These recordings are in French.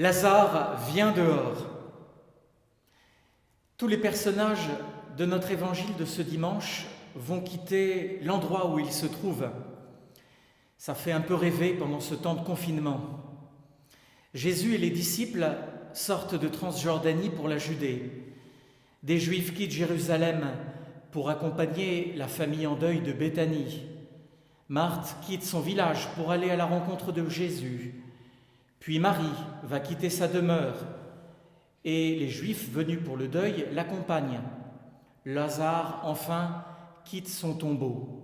Lazare vient dehors. Tous les personnages de notre évangile de ce dimanche vont quitter l'endroit où ils se trouvent. Ça fait un peu rêver pendant ce temps de confinement. Jésus et les disciples sortent de Transjordanie pour la Judée. Des Juifs quittent Jérusalem pour accompagner la famille en deuil de Béthanie. Marthe quitte son village pour aller à la rencontre de Jésus. Puis Marie va quitter sa demeure et les Juifs venus pour le deuil l'accompagnent. Lazare, enfin, quitte son tombeau.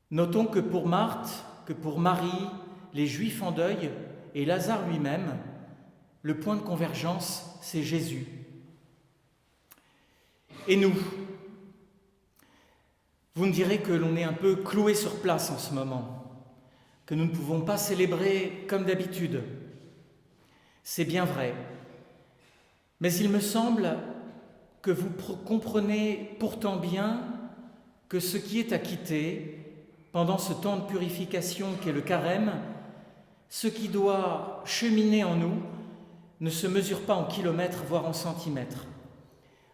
Notons que pour Marthe, que pour Marie, les Juifs en deuil et Lazare lui-même, le point de convergence, c'est Jésus. Et nous, vous me direz que l'on est un peu cloué sur place en ce moment, que nous ne pouvons pas célébrer comme d'habitude. C'est bien vrai, mais il me semble que vous comprenez pourtant bien que ce qui est à quitter pendant ce temps de purification qu'est le carême, ce qui doit cheminer en nous, ne se mesure pas en kilomètres, voire en centimètres.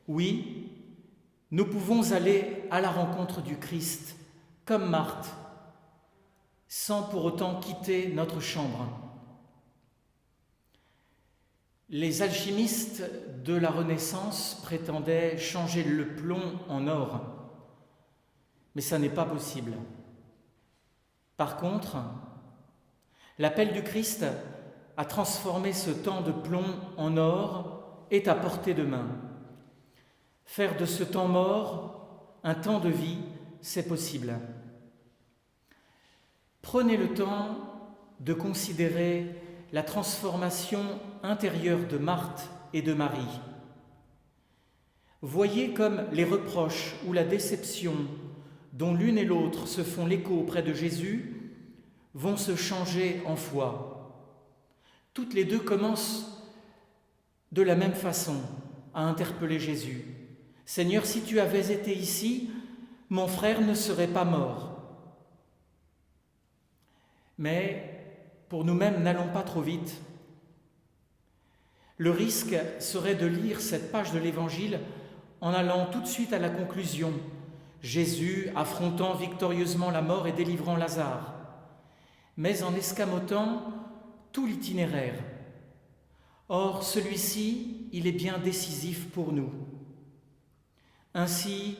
Oui, nous pouvons aller à la rencontre du Christ, comme Marthe, sans pour autant quitter notre chambre. Les alchimistes de la Renaissance prétendaient changer le plomb en or, mais ça n'est pas possible. Par contre, l'appel du Christ à transformer ce temps de plomb en or est à portée de main. Faire de ce temps mort un temps de vie, c'est possible. Prenez le temps de considérer la transformation intérieure de Marthe et de Marie. Voyez comme les reproches ou la déception dont l'une et l'autre se font l'écho auprès de Jésus vont se changer en foi. Toutes les deux commencent de la même façon à interpeller Jésus. « Seigneur, si tu avais été ici, mon frère ne serait pas mort. » Mais pour nous-mêmes, n'allons pas trop vite. Le risque serait de lire cette page de l'Évangile en allant tout de suite à la conclusion. Jésus affrontant victorieusement la mort et délivrant Lazare, mais en escamotant tout l'itinéraire. Or, celui-ci, il est bien décisif pour nous. Ainsi,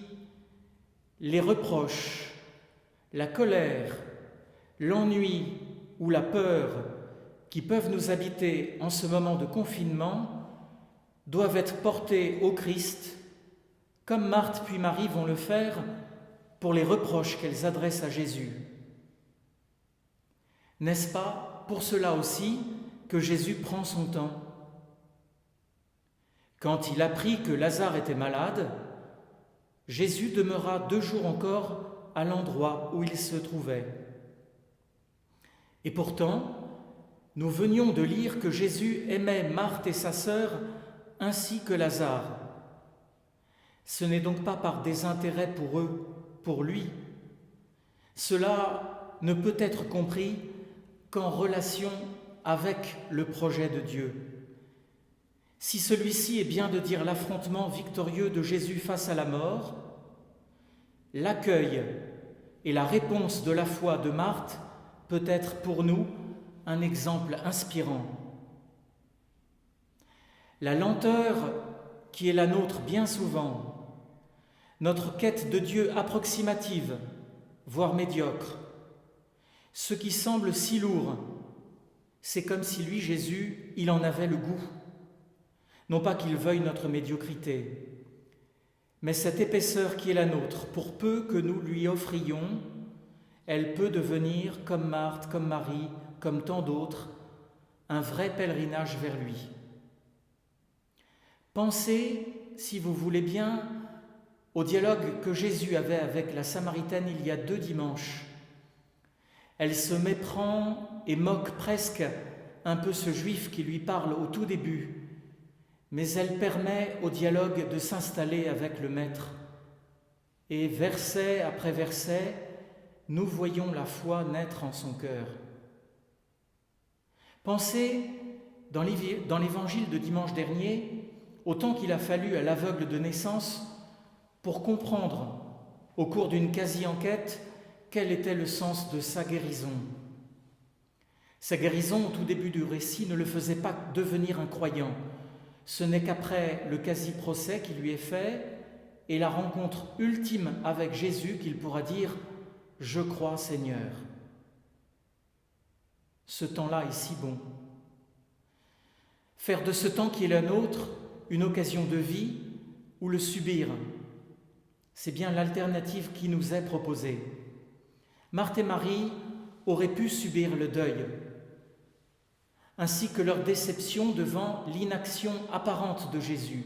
les reproches, la colère, l'ennui ou la peur qui peuvent nous habiter en ce moment de confinement doivent être portés au Christ, comme Marthe puis Marie vont le faire pour les reproches qu'elles adressent à Jésus. N'est-ce pas pour cela aussi que Jésus prend son temps? Quand il apprit que Lazare était malade, Jésus demeura 2 jours encore à l'endroit où il se trouvait. Et pourtant, nous venions de lire que Jésus aimait Marthe et sa sœur ainsi que Lazare. Ce n'est donc pas par désintérêt pour eux, pour lui. Cela ne peut être compris qu'en relation avec le projet de Dieu. Si celui-ci est bien de dire l'affrontement victorieux de Jésus face à la mort, l'accueil et la réponse de la foi de Marthe peut être pour nous un exemple inspirant. La lenteur qui est la nôtre bien souvent, notre quête de Dieu approximative, voire médiocre, ce qui semble si lourd, c'est comme si lui, Jésus, il en avait le goût. Non pas qu'il veuille notre médiocrité, mais cette épaisseur qui est la nôtre, pour peu que nous lui offrions, elle peut devenir, comme Marthe, comme Marie, comme tant d'autres, un vrai pèlerinage vers lui. Pensez, si vous voulez bien, au dialogue que Jésus avait avec la Samaritaine il y a 2 dimanches. Elle se méprend et moque presque un peu ce Juif qui lui parle au tout début, mais elle permet au dialogue de s'installer avec le Maître. Et verset après verset, nous voyons la foi naître en son cœur. Pensez, dans l'évangile de dimanche dernier, au temps qu'il a fallu à l'aveugle de naissance pour comprendre, au cours d'une quasi-enquête, quel était le sens de sa guérison. Sa guérison, au tout début du récit, ne le faisait pas devenir un croyant. Ce n'est qu'après le quasi-procès qui lui est fait et la rencontre ultime avec Jésus qu'il pourra dire « Je crois, Seigneur ». Ce temps-là est si bon. Faire de ce temps qui est le nôtre une occasion de vie ou le subir, c'est bien l'alternative qui nous est proposée. Marthe et Marie auraient pu subir le deuil, ainsi que leur déception devant l'inaction apparente de Jésus.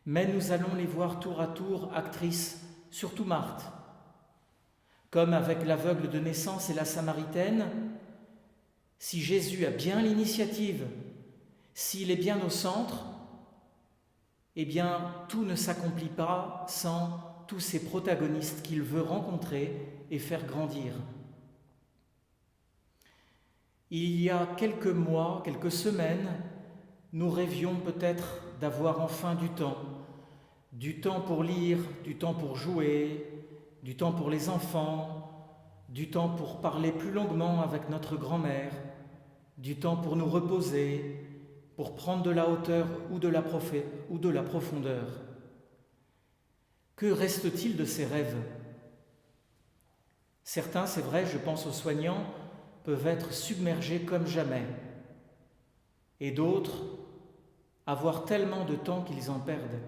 Mais nous allons les voir tour à tour actrices, surtout Marthe. Comme avec l'aveugle de naissance et la Samaritaine, si Jésus a bien l'initiative, s'il est bien au centre, eh bien tout ne s'accomplit pas sans tous ces protagonistes qu'il veut rencontrer et faire grandir. Il y a quelques mois, quelques semaines, nous rêvions peut-être d'avoir enfin du temps pour lire, du temps pour jouer, du temps pour les enfants, du temps pour parler plus longuement avec notre grand-mère, du temps pour nous reposer, pour prendre de la hauteur ou de la profondeur. Que reste-t-il de ces rêves ? Certains, c'est vrai, je pense aux soignants, peuvent être submergés comme jamais, et d'autres avoir tellement de temps qu'ils en perdent.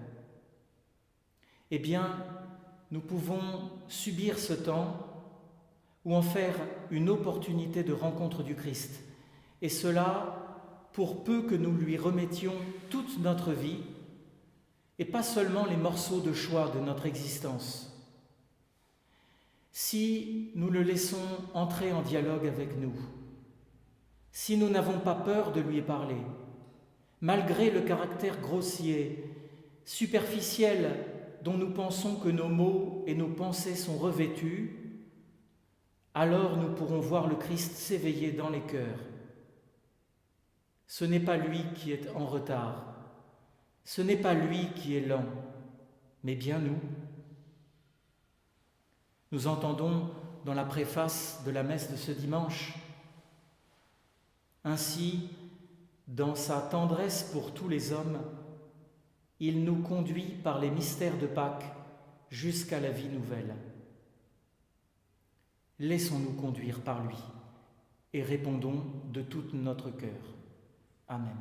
Eh bien, nous pouvons subir ce temps ou en faire une opportunité de rencontre du Christ, et cela pour peu que nous lui remettions toute notre vie et pas seulement les morceaux de choix de notre existence. Si nous le laissons entrer en dialogue avec nous, si nous n'avons pas peur de lui parler, malgré le caractère grossier, superficiel dont nous pensons que nos mots et nos pensées sont revêtus, alors nous pourrons voir le Christ s'éveiller dans les cœurs. Ce n'est pas lui qui est en retard, ce n'est pas lui qui est lent, mais bien nous. Nous entendons dans la préface de la messe de ce dimanche, ainsi, dans sa tendresse pour tous les hommes, il nous conduit par les mystères de Pâques jusqu'à la vie nouvelle. Laissons-nous conduire par lui et répondons de tout notre cœur. Amen.